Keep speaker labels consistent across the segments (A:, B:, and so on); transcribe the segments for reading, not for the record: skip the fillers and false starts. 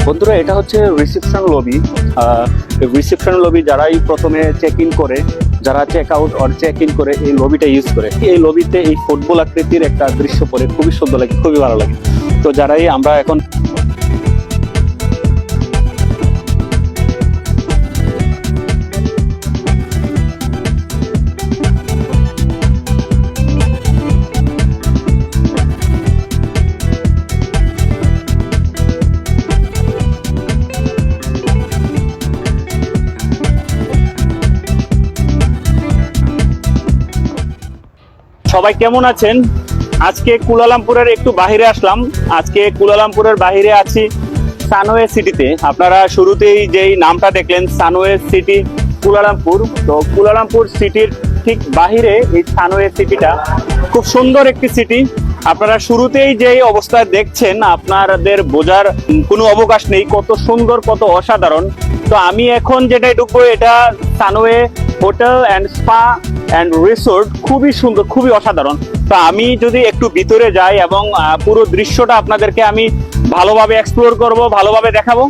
A: বন্ধুরা, এটা হচ্ছে রিসেপশন লবি। রিসেপশন লবি যারাই প্রথমে চেক ইন করে, যারা চেক আউট আর চেক ইন করে এই লবিটা ইউজ করে, এই লবিতে এই ফুটবল আকৃতির একটা দৃশ্য পড়ে খুবই সুন্দর লাগে, খুবই ভালো লাগে। তো যারাই আমরা এখন সবাই কেমন আছেন? আজকে কুয়ালালামপুরের একটু বাহিরে আসলাম। আজকে কুয়ালালামপুরের বাহিরে আছি সানওয়ে সিটিতে। আপনারা শুরুতেই যেই নামটা দেখলেন সানওয়ে সিটি কুয়ালালামপুর, তো কুয়ালালামপুর সিটির ঠিক বাহিরে এই সানওয়ে সিটিটা খুব সুন্দর একটি সিটি। আপনারা শুরুতেই যেই অবস্থায় দেখছেন আপনাদের বোঝার কোনো অবকাশ নেই কত সুন্দর, কত অসাধারণ। তো আমি এখন যেটাই ঢুকবো এটা সানওয়ে hotel and spa and resort, খুবই সুন্দর, খুবই অসাধারণ। তো আমি যদি একটু ভিতরে যাই এবং পুরো দৃশ্যটা আপনাদেরকে আমি ভালোভাবে এক্সপ্লোর করব, ভালোভাবে দেখাবো,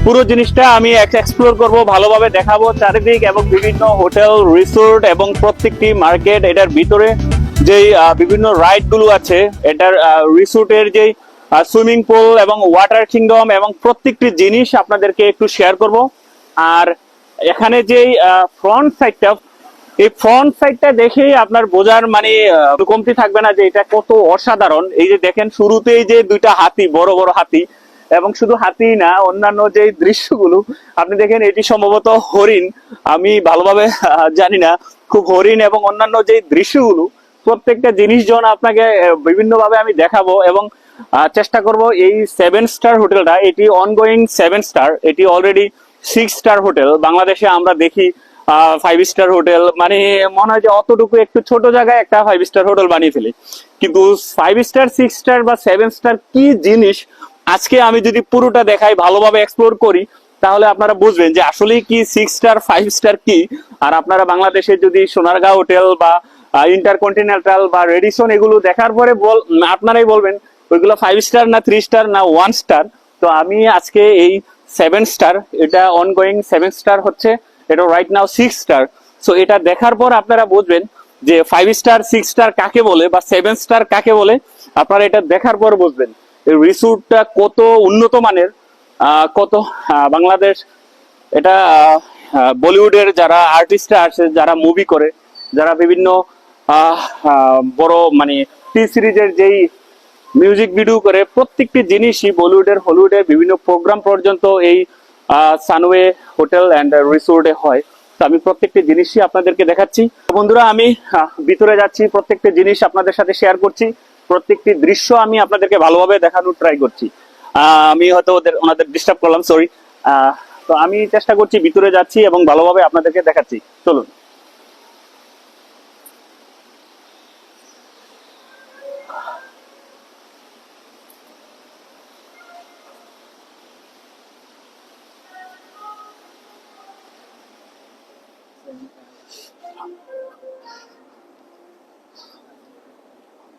A: পুরো জিনিসটা আমি এক্সপ্লোর করব, ভালোভাবে দেখাবো চারিদিক এবং বিভিন্ন হোটেল রিসোর্ট এবং প্রত্যেকটি মার্কেট, এটার ভিতরে যেই বিভিন্ন রাইড গুলো আছে, এটার রিসোর্টের যেই সুইমিং পুল এবং ওয়াটার কিংডম এবং প্রত্যেকটি জিনিস আপনাদেরকে একটু শেয়ার করব। আর এখানে যেই ফ্রন্ট সাইডটা, এই ফ্রন্ট সাইডটা দেখেই আপনার বোঝার মানে কমতি থাকবে না যে এটা কত অসাধারণ। এই যে দেখেন শুরুতেই যে দুইটা হাতি, বড় বড় হাতি, এবং শুধু হাতি না, অন্যান্য যে দৃশ্যগুলো আপনি দেখেন, এটি সম্ভবত হরিণ, আমি ভালোভাবে জানি না, খুব হরিণ এবং অন্যান্য যে দৃশ্যগুলো, প্রত্যেকটা জিনিস যখন আপনাকে বিভিন্ন ভাবে আমি দেখাবো এবং চেষ্টা করব। এই 7 স্টার হোটেলটা, এটি অনগোয়িং 7 স্টার, এটি অলরেডি 6 স্টার হোটেল। বাংলাদেশে আমরা দেখি 5 স্টার হোটেল, মানে মনে হয় যে অতটুকু একটু ছোট জায়গায় একটা 5 স্টার হোটেল বানিয়ে ফেলি, কিন্তু 5 স্টার, 6 স্টার বা 7 স্টার কি জিনিস আজকে আমি যদি পুরোটা দেখাই, ভালোভাবে এক্সপ্লোর করি, তাহলে আপনারা বুঝবেন যে আসলে কি 6 স্টার 5 স্টার কি। আর আপনারা বাংলাদেশে যদি সোনারগাঁও হোটেল বা ইন্টারকন্টিনেন্টাল বা রেডিসন এগুলো দেখার পরে আপনারাই বলবেন ওইগুলো 5 স্টার না 3 স্টার না 1 স্টার। তো আমি আজকে এই 7 স্টার, এটা অনগোয়িং 7 স্টার হচ্ছে, এটা রাইট নাও 6 স্টার। সো এটা দেখার পর আপনারা বুঝবেন যে 5 স্টার 6 স্টার কাকে বলে বা 7 স্টার কাকে বলে। আপনারা এটা দেখার পর বুঝবেন এই রিসোর্টটা কত উন্নত মানের, কত বাংলাদেশ, এটা বলিউডের যারা আর্টিস্টরা আছে, যারা মুভি করে, যারা বিভিন্ন বড় মানে টি সিরিজের যেই মিউজিক ভিডিও করে, প্রত্যেকটি জিনিসই বলিউডের, হলিউডের বিভিন্ন প্রোগ্রাম পর্যন্ত এই সানওয়ে হোটেল অ্যান্ড রিসোর্টে হয়। তো আমি প্রত্যেকটি জিনিসই আপনাদেরকে দেখাচ্ছি। বন্ধুরা, আমি ভিতরে যাচ্ছি, প্রত্যেকটি জিনিস আপনাদের সাথে শেয়ার করছি, প্রত্যেকটি দৃশ্য আমি আপনাদেরকে ভালোভাবে দেখানোর ট্রাই করছি। আমি হয়তো ওনাদের ডিস্টার্ব করলাম, সরি। তো আমি চেষ্টা করছি, ভিতরে যাচ্ছি এবং ভালোভাবে আপনাদেরকে দেখাচ্ছি, চলুন।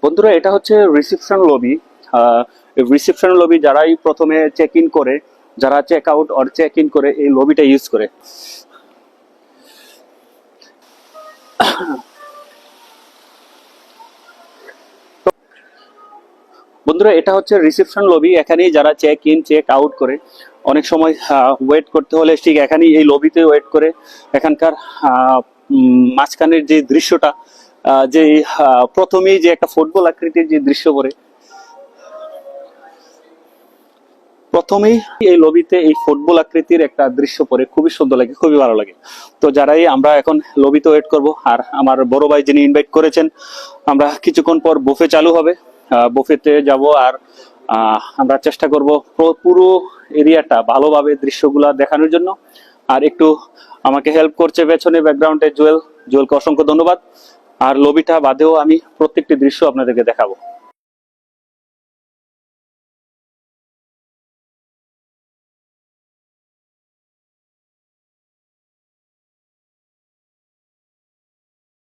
A: বন্ধুরা, এটা হচ্ছে রিসেপশন লবি। রিসেপশন লবি যারাই প্রথমে চেক ইন করে, যারা চেক আউট আর চেক ইন করে এই লবিটা ইউজ করে। বন্ধুরা, এটা হচ্ছে রিসেপশন লবি। এখানেই যারা চেক ইন চেক আউট করে, অনেক সময় ওয়েট করতে হলে ঠিক এখানেই এই লবিতে ওয়েট করে। এখানকার মাঝখানের যে দৃশ্যটা, যে প্রথমেই যে একটা ফুটবল আকৃতির যে দৃশ্য পড়ে, প্রথমেই এই লবিতে এই ফুটবল আকৃতির একটা দৃশ্য পড়ে খুবই সুন্দর লাগে, খুবই ভালো লাগে। তো যারাই আমরা এখন লবিতে ওয়েট করব, আর আমার বড় ভাই যিনি ইনভাইট করেছেন, আমরা কিছুক্ষণ পর বুফে চালু হবে, বুফেতে যাব। আর আমরা চেষ্টা করব পুরো এরিয়াটা ভালোভাবে দৃশ্যগুলা দেখানোর জন্য। আর একটু আমাকে হেল্প করছে পেছনে ব্যাকগ্রাউন্ডে জুয়েলকে অসংখ্য ধন্যবাদ। আর লবিটা বাদেও আমি প্রত্যেকটি দৃশ্য আপনাদেরকে দেখাবো।